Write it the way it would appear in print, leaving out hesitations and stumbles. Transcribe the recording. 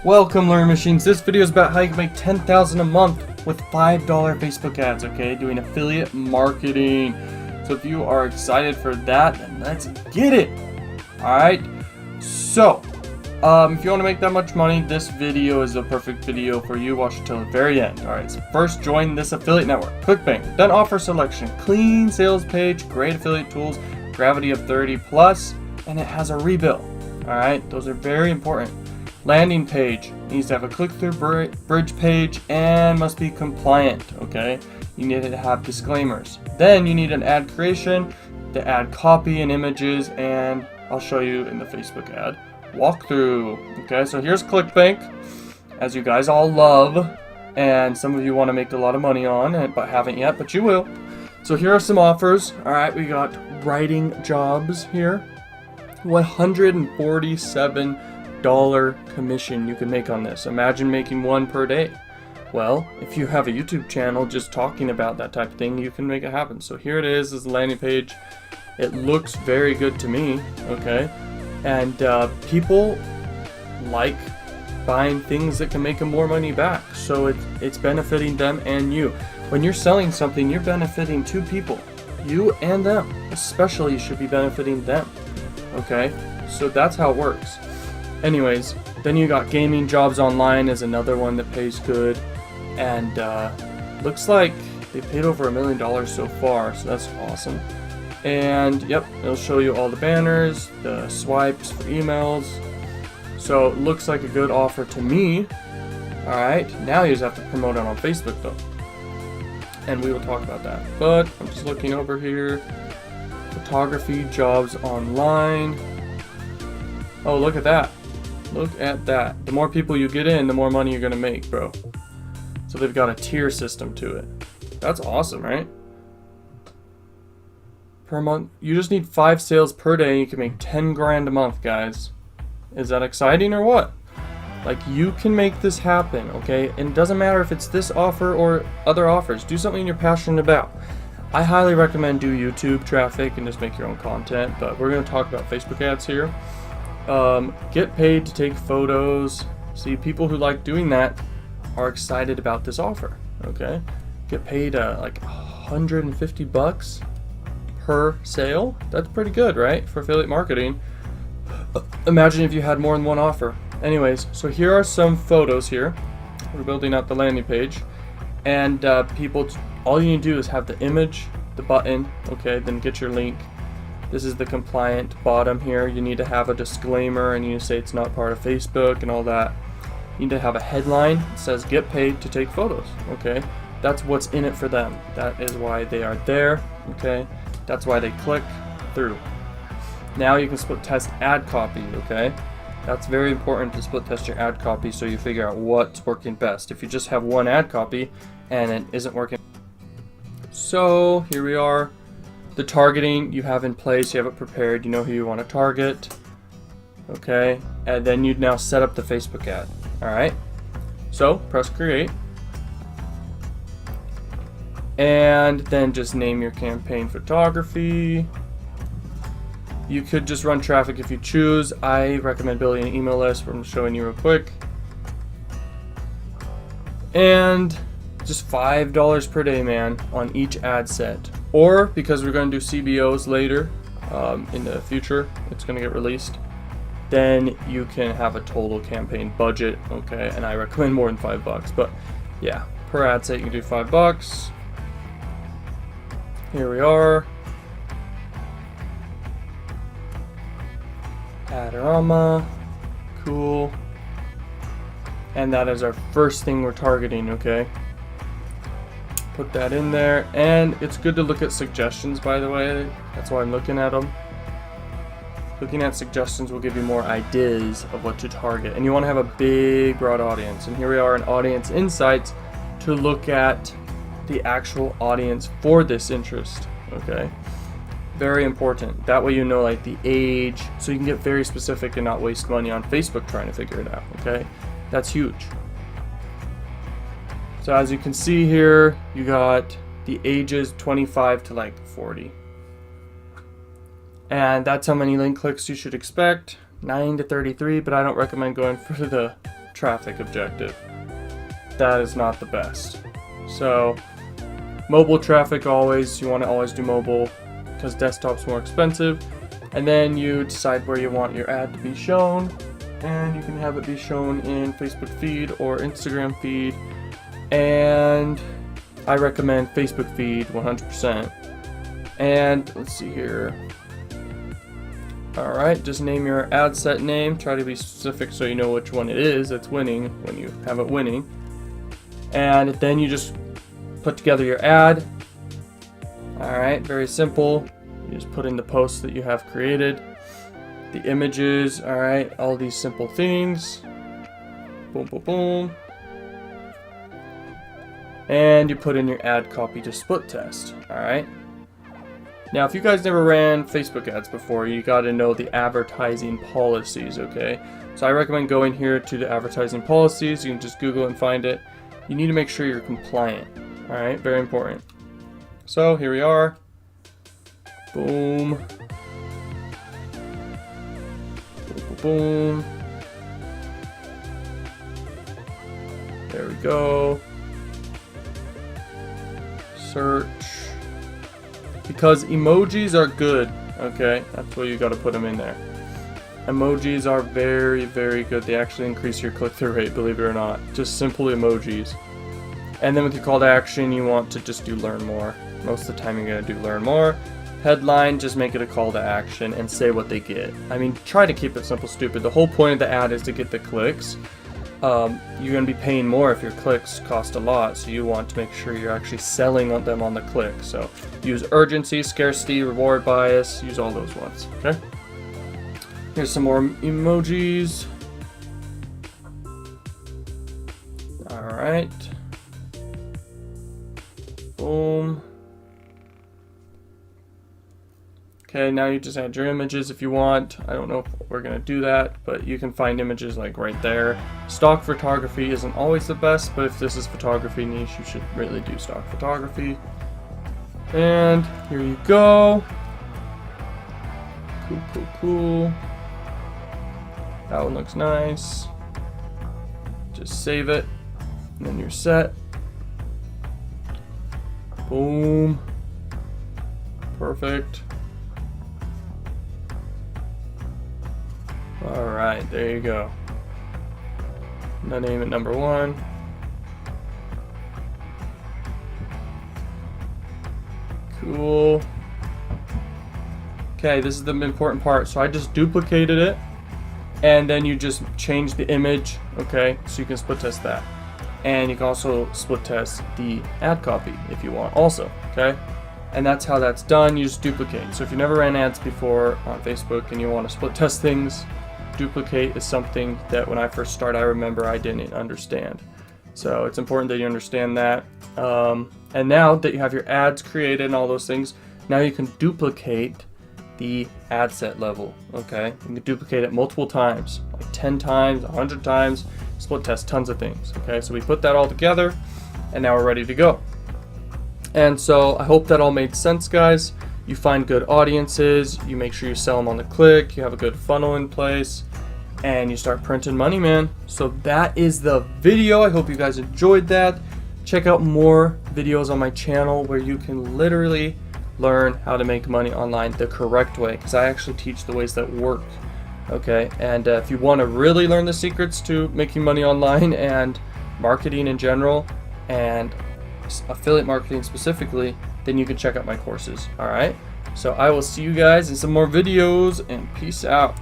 Welcome, Learn Machines. This video is about how you can make $10,000 a month with $5 Facebook ads, okay? Doing affiliate marketing. So if you are excited for that, then let's get it. Alright, so if you want to make that much money, this video is a perfect video for you. Watch it till the very end. Alright, so first join this affiliate network. Clickbank, done offer selection, clean sales page, great affiliate tools, gravity of 30 plus, and it has a rebill. Alright, those are very important. Landing page needs to have a click-through bridge page and must be compliant, okay? You need to have disclaimers. Then you need an ad creation, the ad copy and images, and I'll show you in the Facebook ad walkthrough. Okay, so here's Clickbank, as you guys all love, and some of you want to make a lot of money on it, but haven't yet, but you will. So here are some offers. Alright, we got writing jobs here. $147 commission you can make on this. Imagine making one per day. Well, if you have a YouTube channel just talking about that type of thing, you can make it happen. So here it is, this landing page. It looks very good to me, okay? And people like buying things that can make them more money back. So it's benefiting them and you. When you're selling something, you're benefiting two people. You and them. Especially you should be benefiting them. Okay? So that's how it works. Anyways, then you got gaming jobs online is another one that pays good, and looks like they paid over $1 million so far, so that's awesome. And yep, it'll show you all the banners, the swipes for emails. So it looks like a good offer to me. Alright, now you just have to promote it on Facebook though, and we will talk about that. But I'm just looking over here. Photography jobs online. Oh, look at that. Look at that. The more people you get in, the more money you're gonna make, bro. So they've got a tier system to it. That's awesome, right? Per month. You just need 5 sales per day and you can make 10 grand a month, guys. Is that exciting or what? Like, you can make this happen, okay? And it doesn't matter if it's this offer or other offers. Do something you're passionate about. I highly recommend do YouTube traffic and just make your own content, but we're gonna talk about Facebook ads here. Get paid to take photos. See, people who like doing that are excited about this offer. Okay, get paid like $150 per sale. That's pretty good, right, for affiliate marketing? Imagine if you had more than one offer. Anyways, so here are some photos here. We're building out the landing page, and people, all you need to do is have the image, the button, okay, then get your link. This is the compliant bottom here. You need to have a disclaimer and you need to say it's not part of Facebook and all that. You need to have a headline that says get paid to take photos, okay? That's what's in it for them. That is why they are there, okay? That's why they click through. Now you can split test ad copy, okay? That's very important to split test your ad copy so you figure out what's working best. If you just have one ad copy and it isn't working. So here we are. The targeting you have in place, you have it prepared, you know who you want to target, okay, and then you'd now set up the Facebook ad. Alright, so press create, and then just name your campaign photography. You could just run traffic if you choose. I recommend building an email list, I'm showing you real quick, and just $5 per day, man, on each ad set. Or, because we're going to do CBOs later in the future, it's going to get released, then you can have a total campaign budget, okay? And I recommend more than $5, but yeah, per ad set you can do $5. Here we are. Adorama, cool. And that is our first thing we're targeting, okay? Put that in there, and it's good to look at suggestions, by the way. That's why I'm looking at them. Looking at suggestions will give you more ideas of what to target, and you want to have a big broad audience. And here we are in audience insights to look at the actual audience for this interest, okay? Very important. That way you know like the age, so you can get very specific and not waste money on Facebook trying to figure it out, okay? That's huge. So as you can see here, you got the ages 25 to like 40. And that's how many link clicks you should expect, 9 to 33, but I don't recommend going for the traffic objective. That is not the best. So mobile traffic, always, you want to always do mobile because desktop's more expensive. And then you decide where you want your ad to be shown, and you can have it be shown in Facebook feed or Instagram feed, and I recommend Facebook feed 100%. And let's see here. Alright, just name your ad set name. Try to be specific so you know which one it is that's winning when you have it winning. And then you just put together your ad. Alright, very simple. You just put in the posts that you have created, the images, alright, all these simple things. Boom, boom, boom. And you put in your ad copy to split test, alright? Now, if you guys never ran Facebook ads before, you got to know the advertising policies, okay? So I recommend going here to the advertising policies. You can just Google and find it. You need to make sure you're compliant, all right? Very important. So here we are. Boom. Boom, boom, boom. There we go. Search. Because emojis are good, okay? That's why you got to put them in there. Emojis are very, very good. They actually increase your click-through rate, believe it or not. Just simple emojis. And then with your call to action, you want to just do learn more. Most of the time you're going to do learn more. Headline, just make it a call to action and say what they get. I mean, try to keep it simple, stupid. The whole point of the ad is to get the clicks. You're going to be paying more if your clicks cost a lot, so you want to make sure you're actually selling on them on the click. So use urgency, scarcity, reward bias, use all those ones, okay? Here's some more emojis. Alright. Boom. Okay, now you just add your images if you want. I don't know if we're gonna do that, but you can find images like right there. Stock photography isn't always the best, but if this is photography niche, you should really do stock photography. And here you go. Cool, cool, cool. That one looks nice. Just save it, and then you're set. Boom. Perfect. Alright, there you go. Now name it number 1. Cool. Okay, this is the important part. So I just duplicated it, and then you just change the image, okay? So you can split test that. And you can also split test the ad copy if you want also, okay? And that's how that's done. You just duplicate. So if you never ran ads before on Facebook and you want to split test things, duplicate is something that when I first started, I remember I didn't understand. So it's important that you understand that. And now that you have your ads created and all those things, now you can duplicate the ad set level, okay? You can duplicate it multiple times, like 10 times, 100 times, split test tons of things, okay? So we put that all together, and now we're ready to go. And so I hope that all made sense, guys. You find good audiences, you make sure you sell them on the click, you have a good funnel in place, and you start printing money, man. So that is the video. I hope you guys enjoyed that. Check out more videos on my channel where you can literally learn how to make money online the correct way, because I actually teach the ways that work, okay? And if you want to really learn the secrets to making money online and marketing in general, and affiliate marketing specifically, then you can check out my courses. All right, so I will see you guys in some more videos, and peace out.